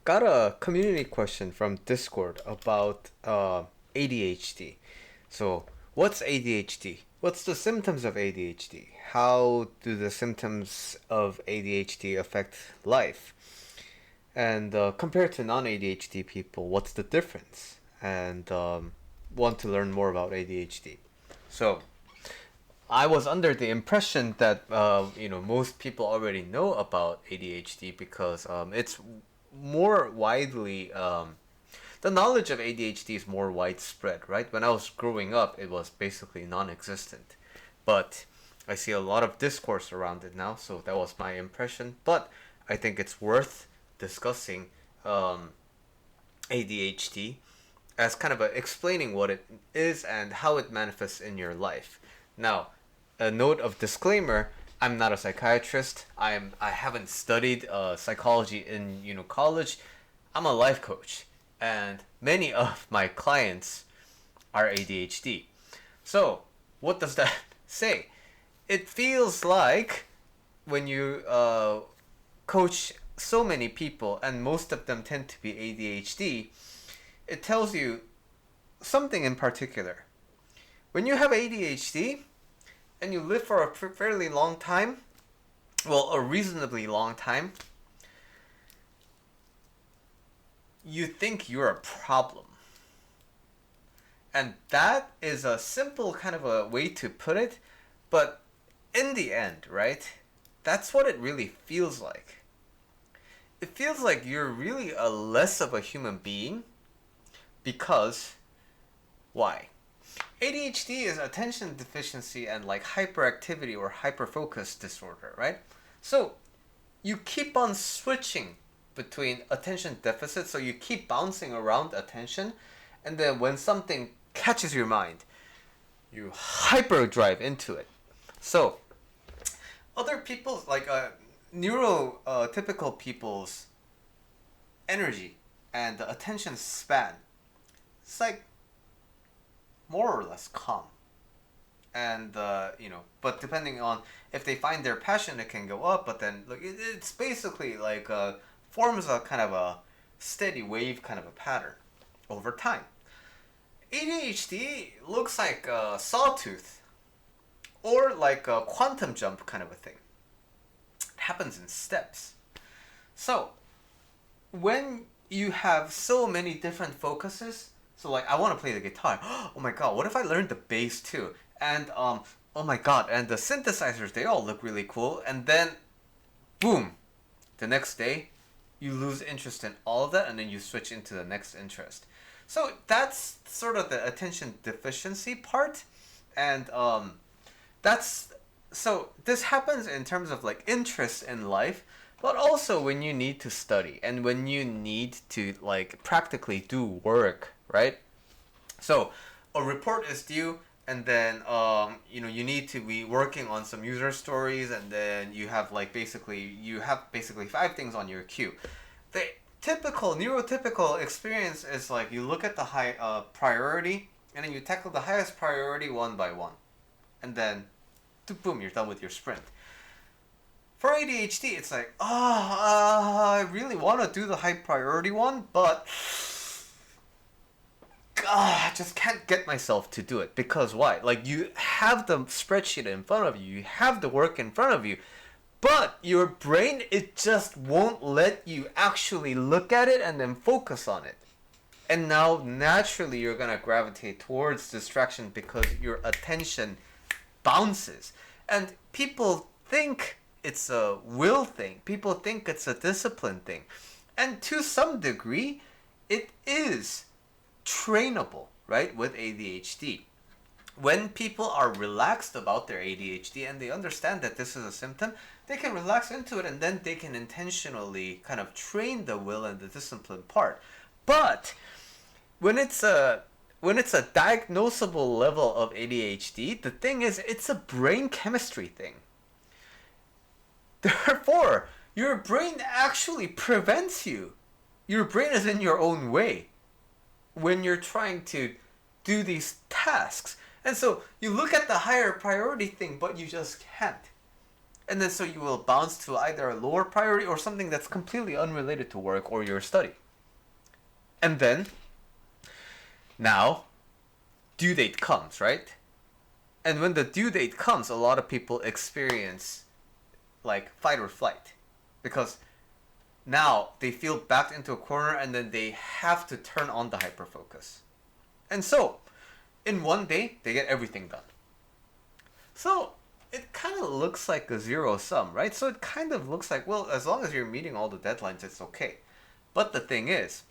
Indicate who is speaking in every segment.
Speaker 1: Got a community question from Discord about ADHD. So, what's ADHD? What's the symptoms of ADHD? How do the symptoms of ADHD affect life? And compared to non ADHD people, what's the difference? And want to learn more about ADHD. So, I was under the impression that most people already know about ADHD because it's more widely the knowledge of ADHD is more widespread, right? When I was growing up, it was basically non-existent, but I see a lot of discourse around it now, so that was my impression. But I think it's worth discussing ADHD as kind of explaining what it is and how it manifests in your life. Now, a note of disclaimer: I'm not a psychiatrist. I haven't studied psychology in college. I'm a life coach, and many of my clients are ADHD. So, what does that say? It feels like when you coach so many people, and most of them tend to be ADHD, it tells you something in particular. When you have ADHD and you live for a fairly long time, well, a reasonably long time, you think you're a problem. And that is a simple kind of a way to put it, but in the end, right, that's what it really feels like. It feels like you're really a less of a human being because why? ADHD is attention deficiency and like hyperactivity or hyperfocus disorder, right? So you keep on switching between attention deficit, so you keep bouncing around attention, and then when something catches your mind, you hyperdrive into it. So other people's like neurotypical people's energy and the attention span, it's like more or less calm. And but depending on if they find their passion, it can go up. But then like it's basically like forms a kind of a steady wave kind of a pattern over time. ADHD looks like a sawtooth or like a quantum jump kind of a thing. It happens in steps. So when you have so many different focuses, so like I want to play the guitar. Oh my god, what if I learned the bass too? And oh my god, and the synthesizers, they all look really cool. And then boom, the next day you lose interest in all of that, and then you switch into the next interest. So that's sort of the attention deficiency part. And that's so this happens in terms of like interest in life, but also when you need to study and when you need to like practically do work, right? So a report is due, and then you need to be working on some user stories, and then you have basically five things on your queue. The typical neurotypical experience is like you look at the high priority, and then you tackle the highest priority one by one, and then boom, you're done with your sprint. For ADHD, it's like, I really want to do the high priority one, but I just can't get myself to do it. Because why? Like, you have the spreadsheet in front of you, you have the work in front of you, but your brain, it just won't let you actually look at it and then focus on it. And now, naturally, you're going to gravitate towards distraction because your attention bounces. And people think it's a will thing. People think it's a discipline thing. And to some degree, it is trainable, right, with ADHD. When people are relaxed about their ADHD and they understand that this is a symptom, they can relax into it, and then they can intentionally kind of train the will and the discipline part. But when it's a diagnosable level of ADHD, the thing is it's a brain chemistry thing. Therefore, your brain actually prevents you. Your brain is in your own way when you're trying to do these tasks. And so you look at the higher priority thing, but you just can't. And then so you will bounce to either a lower priority or something that's completely unrelated to work or your study. And then, now, due date comes, right? And when the due date comes, a lot of people experience like fight or flight. Because now they feel backed into a corner and then they have to turn on the hyperfocus. And so, in one day, they get everything done. So, it kind of looks like a zero sum, right? So it kind of looks like, well, as long as you're meeting all the deadlines, it's okay. But the thing is,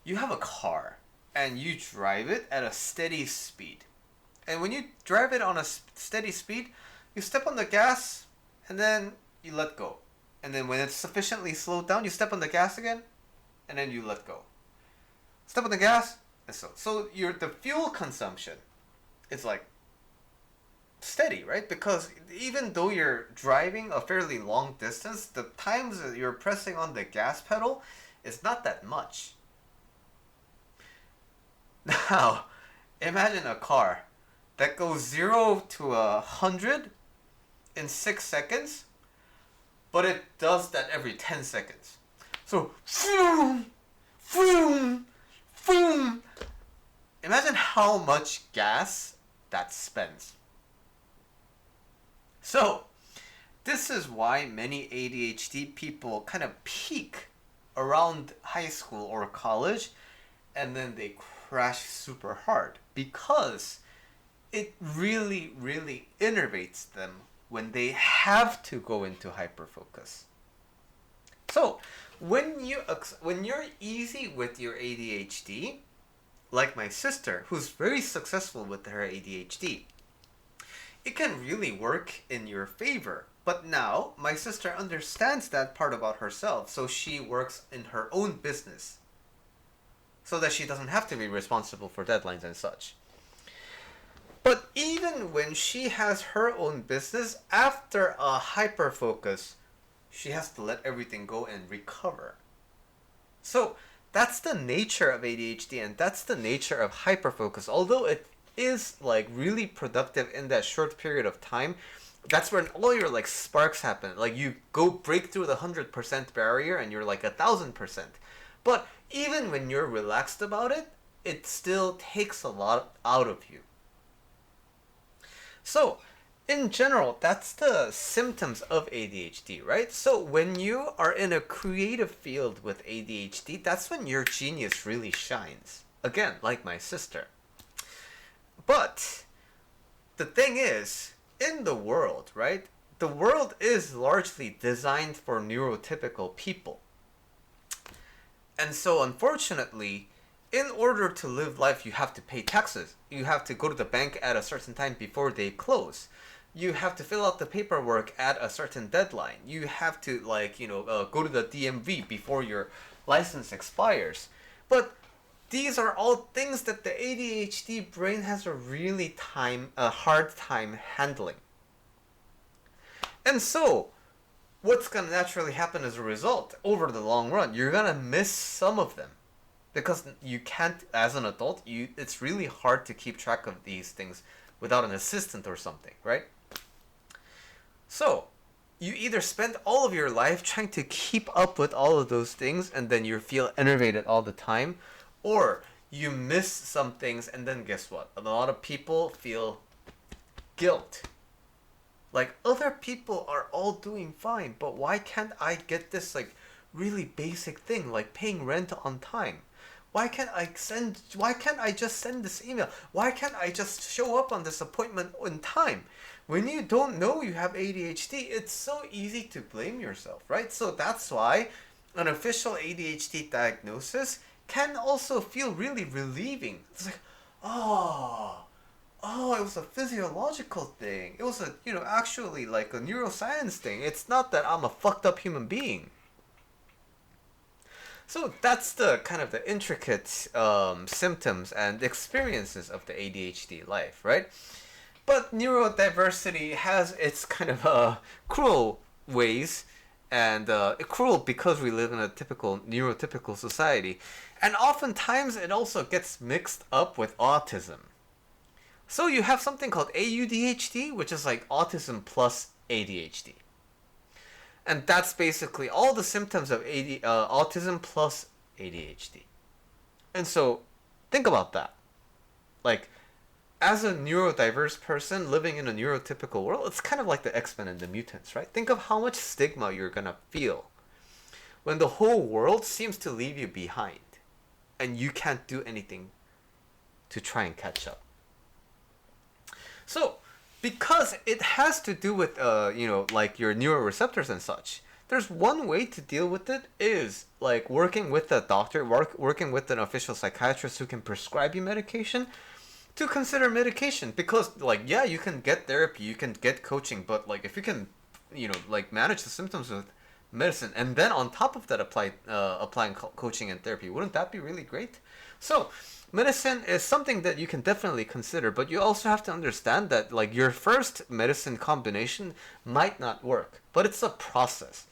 Speaker 1: you have a car and you drive it at a steady speed. And when you drive it on a steady speed, you step on the gas and then you let go. And then when it's sufficiently slowed down, you step on the gas again and then you let go. Step on the gas, and so the fuel consumption is like steady, right? Because even though you're driving a fairly long distance, the times that you're pressing on the gas pedal is not that much. Now, imagine a car that goes 0 to 100 in 6 seconds, but it does that every 10 seconds. So, vroom, vroom, vroom. Imagine how much gas that spends. So, this is why many ADHD people kind of peak around high school or college and then they crash super hard because it really, really innervates them when they have to go into hyperfocus. So, when you're easy with your ADHD, like my sister, who's very successful with her ADHD, it can really work in your favor. But now, my sister understands that part about herself, so she works in her own business. So that she doesn't have to be responsible for deadlines and such. But even when she has her own business, after a hyperfocus, she has to let everything go and recover. So, that's the nature of ADHD and that's the nature of hyperfocus. Although it is like really productive in that short period of time, that's when all your like sparks happen. Like you go break through the 100% barrier and you're like 1,000%. But even when you're relaxed about it, it still takes a lot out of you. So, in general, that's the symptoms of ADHD, right? So when you are in a creative field with ADHD, that's when your genius really shines. Again, like my sister. But the thing is, in the world, right? The world is largely designed for neurotypical people. And so unfortunately, in order to live life, you have to pay taxes. You have to go to the bank at a certain time before they close. You have to fill out the paperwork at a certain deadline. You have to go to the DMV before your license expires. But these are all things that the ADHD brain has a hard time handling. And so, what's going to naturally happen as a result, over the long run, you're going to miss some of them. Because you can't, as an adult, it's really hard to keep track of these things without an assistant or something, right? So, you either spend all of your life trying to keep up with all of those things and then you feel enervated all the time, or you miss some things and then guess what? A lot of people feel guilt. Like, other people are all doing fine, but why can't I get this like really basic thing like paying rent on time? Why can't I just send this email? Why can't I just show up on this appointment on time? When you don't know you have ADHD, it's so easy to blame yourself, right? So that's why an official ADHD diagnosis can also feel really relieving. It's like, it was a physiological thing. It was actually like a neuroscience thing. It's not that I'm a fucked up human being. So that's the kind of the intricate symptoms and experiences of the ADHD life, right? But neurodiversity has its kind of cruel ways, and cruel because we live in a neurotypical society. And oftentimes it also gets mixed up with autism. So you have something called AUDHD, which is like autism plus ADHD. And that's basically all the symptoms of autism plus ADHD. And so, think about that. Like, as a neurodiverse person living in a neurotypical world, it's kind of like the X-Men and the mutants, right? Think of how much stigma you're gonna feel when the whole world seems to leave you behind and you can't do anything to try and catch up. So, because it has to do with, like your neuroreceptors and such, there's one way to deal with it is like working with a doctor, working with an official psychiatrist who can prescribe you medication to consider medication. Because, like, yeah, you can get therapy, you can get coaching, but like if you can, like manage the symptoms with medicine and then on top of that applying coaching and therapy, wouldn't that be really great? So medicine is something that you can definitely consider, but you also have to understand that like your first medicine combination might not work, but it's a process.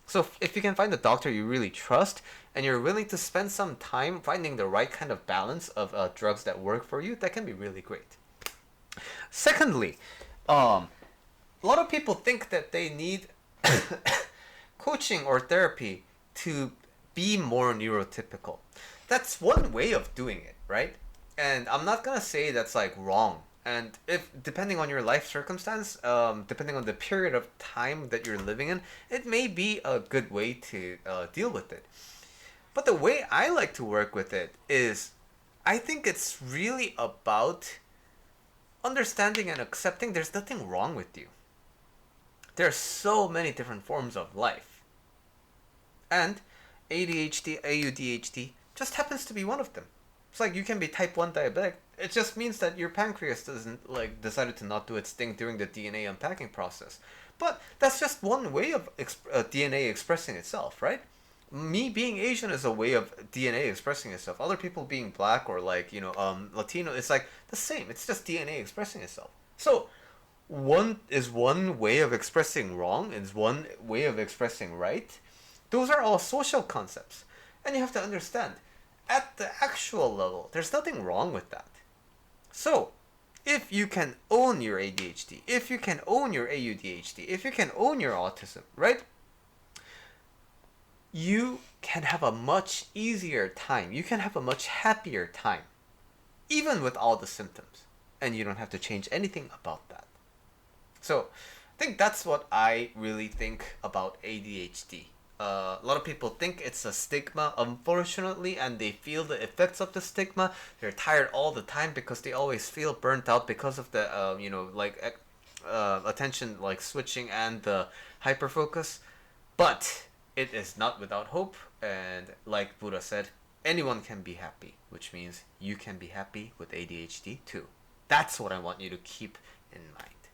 Speaker 1: So if you can find a doctor you really trust and you're willing to spend some time finding the right kind of balance of drugs that work for you, that can be really great. Secondly, a lot of people think that they need coaching or therapy to be more neurotypical. That's one way of doing it, right? And I'm not gonna say that's like wrong. And if depending on your life circumstance, depending on the period of time that you're living in, it may be a good way to deal with it. But the way I like to work with it is, I think it's really about understanding and accepting there's nothing wrong with you. There are so many different forms of life. And ADHD, AUDHD just happens to be one of them. It's like you can be type 1 diabetic. It just means that your pancreas doesn't like decided to not do its thing during the DNA unpacking process. But that's just one way of DNA expressing itself, right? Me being Asian is a way of DNA expressing itself. Other people being black or like, Latino, it's like the same. It's just DNA expressing itself. So one is one way of expressing wrong, is one way of expressing right. Those are all social concepts. And you have to understand, at the actual level, there's nothing wrong with that. So, if you can own your ADHD, if you can own your AUDHD, if you can own your autism, right? You can have a much easier time. You can have a much happier time, even with all the symptoms. And you don't have to change anything about that. So, I think that's what I really think about ADHD. A lot of people think it's a stigma, unfortunately, and they feel the effects of the stigma. They're tired all the time because they always feel burnt out because of the, attention, like switching and the hyperfocus. But it is not without hope, and like Buddha said, anyone can be happy, which means you can be happy with ADHD too. That's what I want you to keep in mind.